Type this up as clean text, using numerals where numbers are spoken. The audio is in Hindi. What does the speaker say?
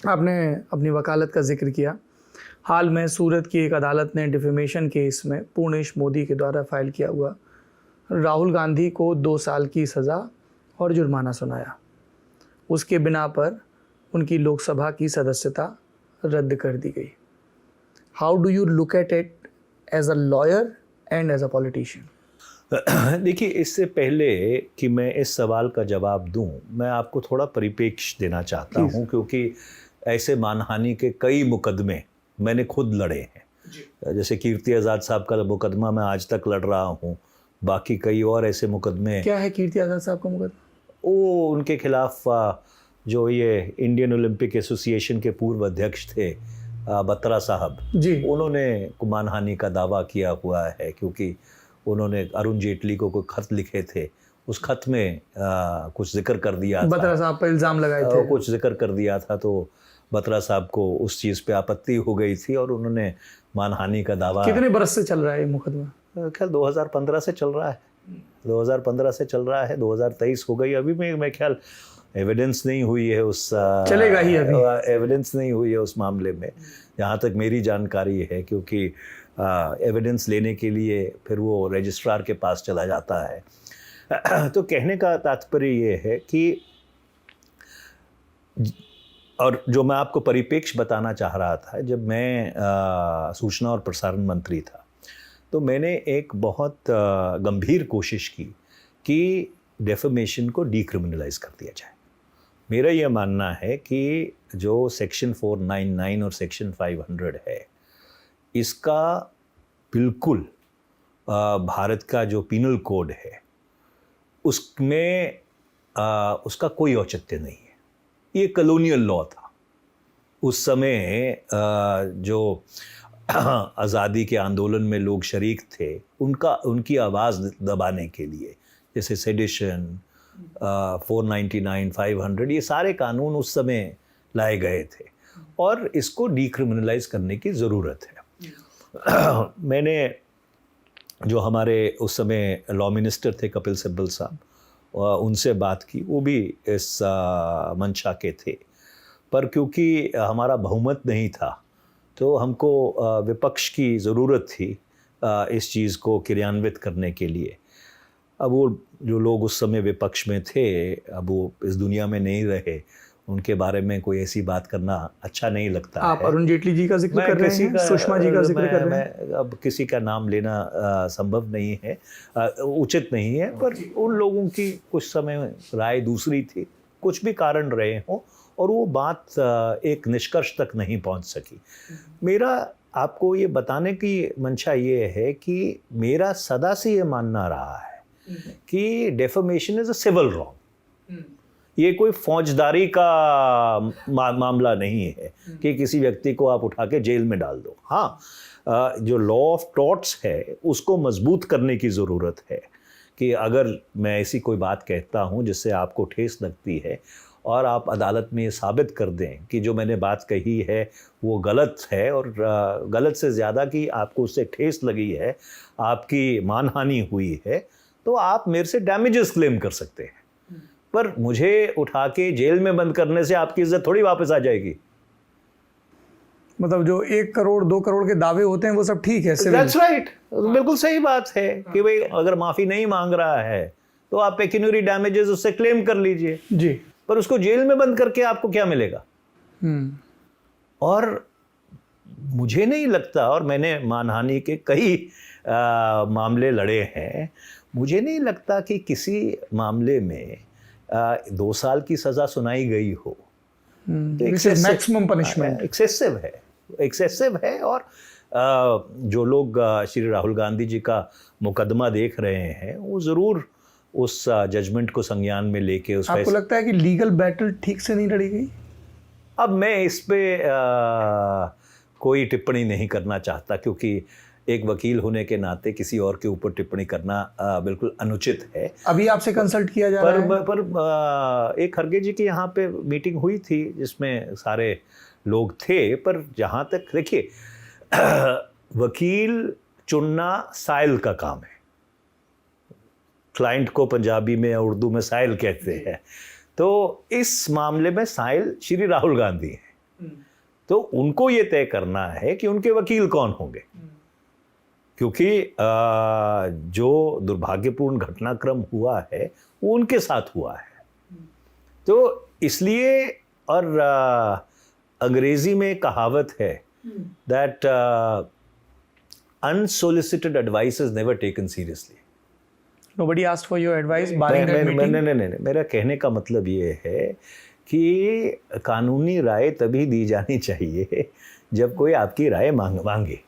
आपने अपनी वकालत का जिक्र किया। हाल में सूरत की एक अदालत ने डिफेमेशन केस में पूर्णेश मोदी के द्वारा फाइल किया हुआ राहुल गांधी को 2 साल की सज़ा और जुर्माना सुनाया। उसके बिना पर उनकी लोकसभा की सदस्यता रद्द कर दी गई। How do you look at it as a lawyer and as a politician? देखिए, इससे पहले कि मैं इस सवाल का जवाब दूं, मैं आपको थोड़ा परिप्रेक्ष्य देना चाहता हूं, क्योंकि ऐसे मानहानि के कई मुकदमे मैंने खुद लड़े हैं। जैसे कीर्ति आज़ाद साहब का मुकदमा मैं आज तक लड़ रहा हूं, बाकी कई और ऐसे मुकदमे। क्या है कीर्ति आज़ाद साहब का मुकदमा? वो उनके खिलाफ जो ये इंडियन ओलंपिक एसोसिएशन के पूर्व अध्यक्ष थे बत्रा साहब जी, उन्होंने मानहानि का दावा किया हुआ है, क्योंकि उन्होंने अरुण जेटली को कोई खत लिखे थे। उस खत में कुछ जिक्र कर दिया था, बत्रा साहब पर इल्ज़ाम लगाए थे। कुछ जिक्र कर दिया था, तो बत्रा साहब को उस चीज़ पे आपत्ति हो गई थी और उन्होंने मानहानि का दावा। कितने बरस से चल रहा है ये मुकदमा? ख्याल 2015 से चल रहा है। 2015 से चल रहा है, 2023 हो गई। अभी मैं ख्याल एविडेंस नहीं हुई है उस चलेगा ही अभी एविडेंस नहीं हुई है उस मामले में, जहाँ तक मेरी जानकारी है, क्योंकि एविडेंस लेने के लिए फिर वो रजिस्ट्रार के पास चला जाता है। तो कहने का तात्पर्य ये है कि, और जो मैं आपको परिप्रेक्ष्य बताना चाह रहा था, जब मैं सूचना और प्रसारण मंत्री था, तो मैंने एक बहुत गंभीर कोशिश की कि डेफेमेशन को डीक्रिमिनलाइज कर दिया जाए। मेरा यह मानना है कि जो सेक्शन 499 और सेक्शन 500 है, इसका बिल्कुल भारत का जो पीनल कोड है उसमें उसका कोई औचित्य नहीं है। ये कॉलोनियल लॉ था। उस समय जो आज़ादी के आंदोलन में लोग शरीक थे, उनकी आवाज़ दबाने के लिए, जैसे सेडिशन, 499, 500, ये सारे कानून उस समय लाए गए थे और इसको डीक्रिमिनलाइज करने की ज़रूरत है। मैंने जो हमारे उस समय लॉ मिनिस्टर थे कपिल सिब्बल साहब, उनसे बात की। वो भी इस मंशा के थे, पर क्योंकि हमारा बहुमत नहीं था तो हमको विपक्ष की ज़रूरत थी इस चीज़ को क्रियान्वित करने के लिए। अब वो जो लोग उस समय विपक्ष में थे, अब वो इस दुनिया में नहीं रहे, उनके बारे में कोई ऐसी बात करना अच्छा नहीं लगता। आप अरुण जेटली जी का जिक्र कर रहे हैं, सुषमा जी का जिक्र कर रहे हैं। मैं अब किसी का नाम लेना संभव नहीं है, उचित नहीं है, पर उन लोगों की कुछ समय राय दूसरी थी, कुछ भी कारण रहे हों, और वो बात एक निष्कर्ष तक नहीं पहुंच सकी। मेरा आपको ये बताने की मंशा ये है कि मेरा सदा से ये मानना रहा है कि defamation is a civil wrong. ये कोई फौजदारी का मामला नहीं है कि किसी व्यक्ति को आप उठा के जेल में डाल दो। हाँ, जो लॉ ऑफ टॉर्ट्स है उसको मजबूत करने की ज़रूरत है कि अगर मैं ऐसी कोई बात कहता हूँ जिससे आपको ठेस लगती है और आप अदालत में ये साबित कर दें कि जो मैंने बात कही है वो गलत है, और गलत से ज़्यादा कि आपको उससे ठेस लगी है, आपकी मानहानि हुई है, तो आप मेरे से डैमेजेस क्लेम कर सकते हैं। पर मुझे उठा के जेल में बंद करने से आपकी इज्जत थोड़ी वापस आ जाएगी। मतलब जो 1 करोड़ 2 करोड़ के दावे होते हैं वो सब ठीक है? That's right, बिल्कुल सही बात है कि भाई अगर माफ़ी नहीं मांग रहा है तो आप पेक्यूनियरी डैमेजेस उससे क्लेम कर लीजिए जी, पर उसको जेल में बंद करके आपको क्या मिलेगा? और मुझे नहीं लगता, और मैंने मानहानि के कई मामले लड़े हैं, मुझे नहीं लगता कि किसी मामले में 2 साल की सज़ा सुनाई गई हो। मैक्सिमम पनिशमेंट एक्सेसिव है। और जो लोग श्री राहुल गांधी जी का मुकदमा देख रहे हैं वो ज़रूर उस जजमेंट को संज्ञान में लेके उस आपको लगता है कि लीगल बैटल ठीक से नहीं लड़ी गई? अब मैं इस पे कोई टिप्पणी नहीं करना चाहता, क्योंकि एक वकील होने के नाते किसी और के ऊपर टिप्पणी करना बिल्कुल अनुचित है। अभी आपसे कंसल्ट किया जा रहा है? पर एक खरगे जी की यहाँ पे मीटिंग हुई थी जिसमें सारे लोग थे, पर जहाँ तक देखिए वकील चुनना साइल का काम है। क्लाइंट को पंजाबी में या उर्दू में साइल कहते हैं। तो इस मामले में साइल श्री राहुल गांधी हैं। तो उनको ये तय करना है कि उनके वकील कौन होंगे, क्योंकि जो दुर्भाग्यपूर्ण घटनाक्रम हुआ है वो उनके साथ हुआ है। तो इसलिए, और अंग्रेजी में कहावत है that unsolicited advice is never taken seriously. Nobody asked for your advice barring that meeting? नहीं, मेरा कहने का मतलब ये है कि कानूनी राय तभी दी जानी चाहिए जब कोई आपकी राय मांगे।